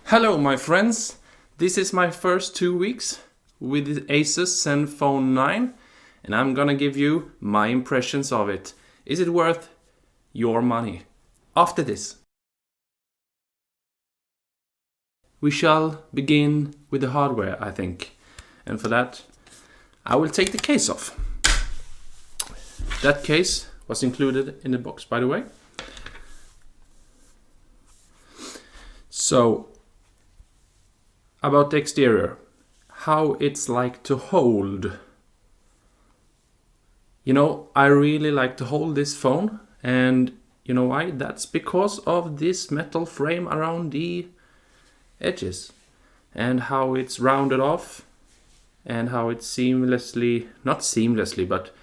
Hello my friends, this is my first 2 weeks with the ASUS Zenfone 9 and I'm gonna give you my impressions of it. Is it worth your money? After this. We shall begin with the hardware, I think. And for that, I will take the case off. That case was included in the box, by the way. So, about the exterior, how it's like to hold. You know, I really like to hold this phone, and you know why? That's because of this metal frame around the edges and how it's rounded off and how it seamlessly, not seamlessly, but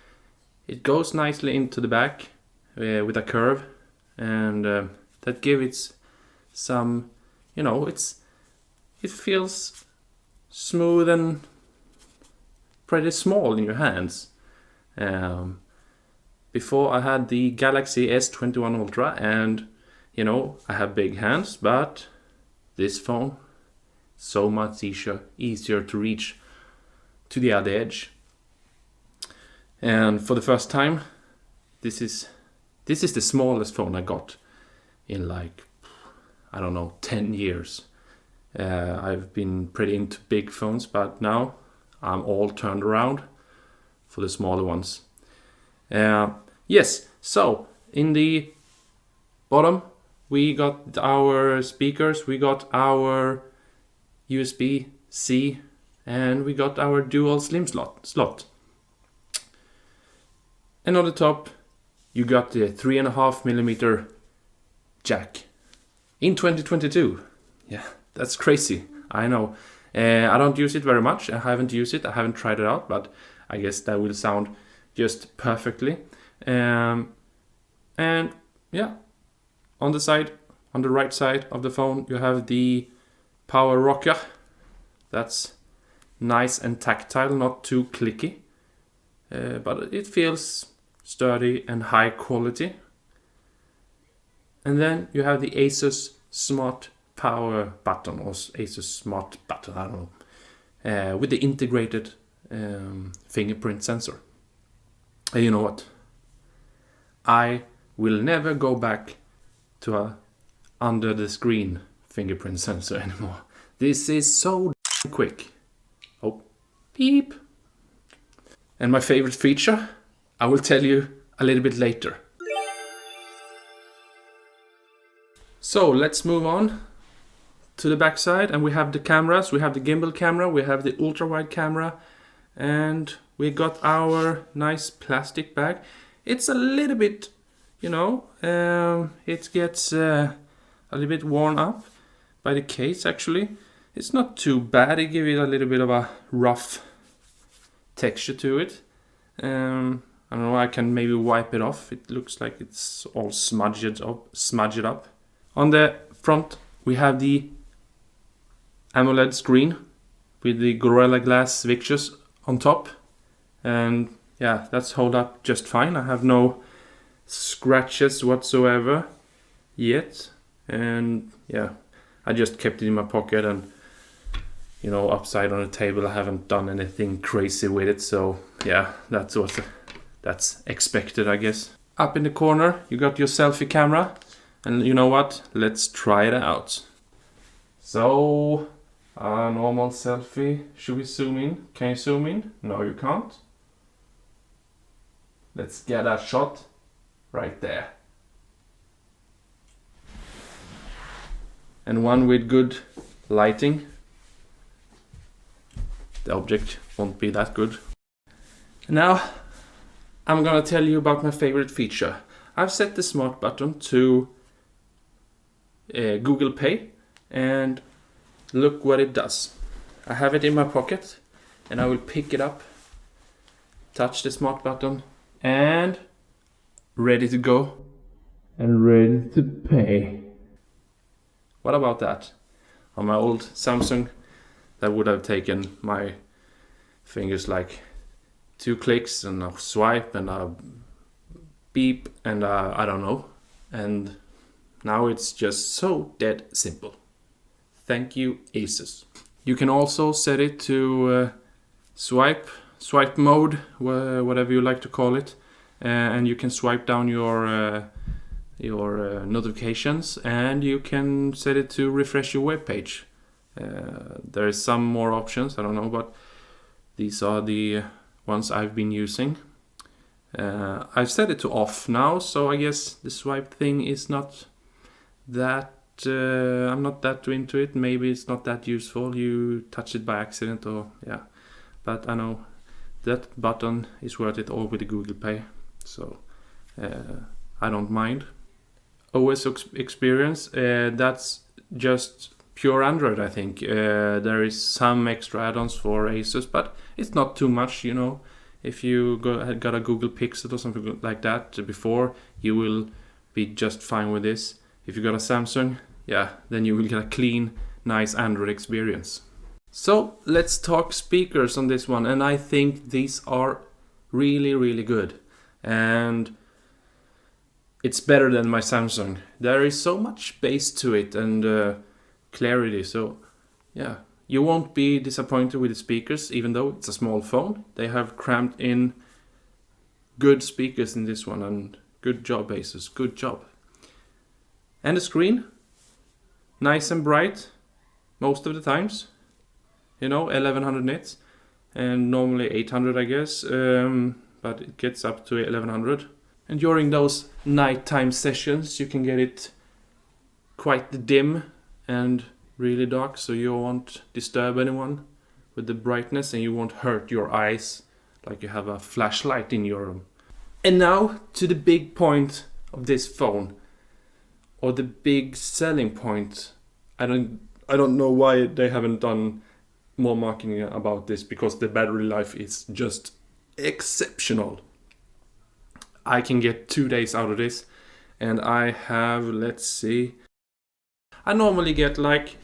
it goes nicely into the back with a curve, and that gives it some, you know, it feels smooth and pretty small in your hands. Before I had the Galaxy S21 Ultra, and you know, I have big hands, but this phone so much easier to reach to the other edge. And for the first time, this is the smallest phone I got in like, I don't know, 10 years. I've been pretty into big phones, but now I'm all turned around for the smaller ones. Yes, so in the bottom we got our speakers, we got our USB-C, and we got our dual SIM slot. And on the top you got the 3.5mm jack in 2022. Yeah, that's crazy, I know. I don't use it very much. I haven't used it, I haven't tried it out, but I guess that will sound just perfectly. And yeah, on the right side of the phone, you have the power rocker. That's nice and tactile, not too clicky, but it feels sturdy and high quality. And then you have the ASUS Smart Power button, or ASUS Smart button, I don't know, with the integrated fingerprint sensor. And you know what? I will never go back to a under the screen fingerprint sensor anymore. This is so quick. Oh, beep. And my favorite feature, I will tell you a little bit later. So let's move on to the back side, and we have the cameras. We have the gimbal camera, we have the ultra wide camera, and we got our nice plastic bag. It's a little bit, you know, it gets a little bit worn up by the case actually. It's not too bad, it gives it a little bit of a rough texture to it. I don't know, I can maybe wipe it off. It looks like it's all smudged up. On the front we have the AMOLED screen with the Gorilla Glass fixtures on top, and yeah, that's held up just fine. I have no scratches whatsoever yet, and yeah, I just kept it in my pocket and, you know, upside on the table. I haven't done anything crazy with it, so yeah, that's expected, I guess. Up in the corner you got your selfie camera, and you know what, let's try it out. So a normal selfie. Should we zoom in? Can you zoom in? No, you can't. Let's get a shot right there. And one with good lighting. The object won't be that good. Now I'm gonna tell you about my favorite feature. I've set the smart button to Google Pay, and look what it does. I have it in my pocket and I will pick it up, touch the smart button, and ready to go and ready to pay. What about that? On my old Samsung, that would have taken my fingers like 2 clicks and a swipe and a beep and I don't know. And now it's just so dead simple. Thank you, ASUS. You can also set it to swipe mode, whatever you like to call it, and you can swipe down your notifications, and you can set it to refresh your web page. There is some more options, I don't know, but these are the ones I've been using. I've set it to off now, so I guess the swipe thing is not that I'm not that into it. Maybe it's not that useful. You touch it by accident, or yeah. But I know that button is worth it all with the Google Pay, so I don't mind. OS experience, that's just pure Android, I think. There is some extra add-ons for ASUS, but it's not too much, you know. If you got a Google Pixel or something like that before, you will be just fine with this. If you got a Samsung, yeah, then you will get a clean, nice Android experience. So let's talk speakers on this one, and I think these are really, really good. And it's better than my Samsung. There is so much bass to it and clarity, so yeah. You won't be disappointed with the speakers, even though it's a small phone. They have crammed in good speakers in this one, and good job, ASUS, good job. And the screen, nice and bright most of the times. You know, 1100 nits, and normally 800, I guess, but it gets up to 1100. And during those nighttime sessions, you can get it quite dim and really dark, so you won't disturb anyone with the brightness, and you won't hurt your eyes like you have a flashlight in your room. And now to the big point of this phone, or the big selling point. I don't know why they haven't done more marketing about this, because the battery life is just exceptional. I can get 2 days out of this, and I have, let's see, I normally get like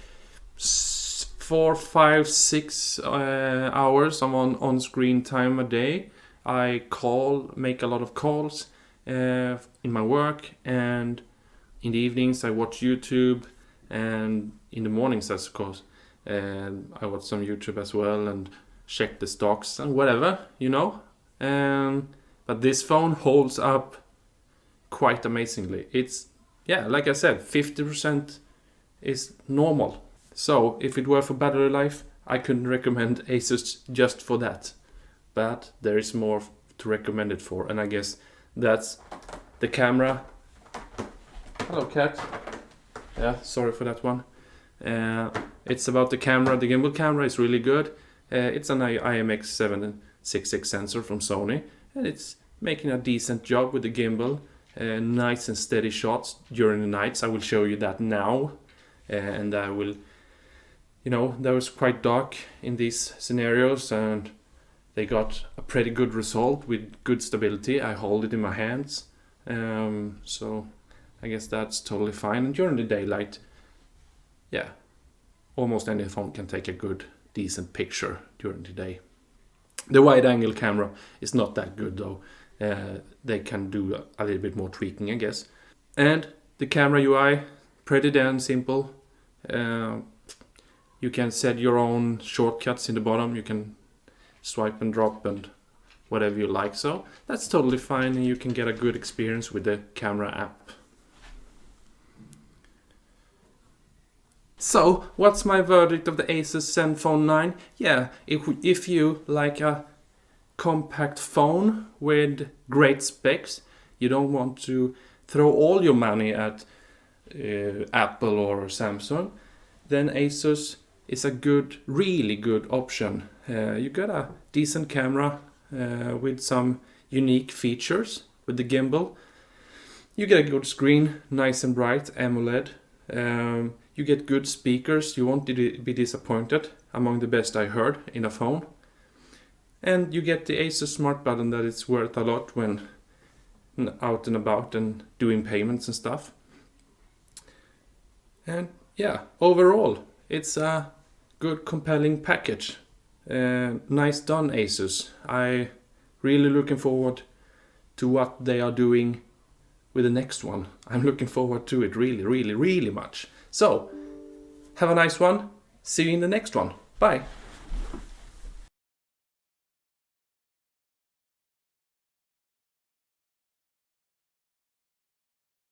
4, 5, 6 hours on screen time a day. I make a lot of calls in my work, and in the evenings I watch YouTube, and in the mornings, of course, I watch some YouTube as well and check the stocks and whatever, you know. But this phone holds up quite amazingly. It's, yeah, like I said, 50% is normal. So if it were for battery life, I couldn't recommend ASUS just for that. But there is more to recommend it for, and I guess that's the camera. Hello, cat. Yeah, sorry for that one. It's about the camera. The gimbal camera is really good. It's an IMX766 sensor from Sony, and it's making a decent job with the gimbal. Nice and steady shots during the nights. I will show you that now. And I will, you know, that was quite dark in these scenarios, and they got a pretty good result with good stability. I hold it in my hands, so I guess that's totally fine. And during the daylight, yeah, almost any phone can take a good, decent picture during the day. The wide-angle camera is not that good though. They can do a little bit more tweaking, I guess. And the camera UI, pretty damn simple. You can set your own shortcuts in the bottom. You can swipe and drop and whatever you like. So that's totally fine, and you can get a good experience with the camera app. So what's my verdict of the ASUS Zenfone 9? Yeah, if you like a compact phone with great specs, you don't want to throw all your money at Apple or Samsung, then ASUS is a good, really good option. You got a decent camera with some unique features with the gimbal. You get a good screen, nice and bright, AMOLED. You get good speakers, you won't be disappointed, among the best I heard in a phone. And you get the ASUS Smart button that is worth a lot when out and about and doing payments and stuff. And yeah, overall, it's a good, compelling package. Nice done, ASUS. I really looking forward to what they are doing with the next one. I'm looking forward to it really, really, really much. So, Have a nice one. See you in the next one. Bye.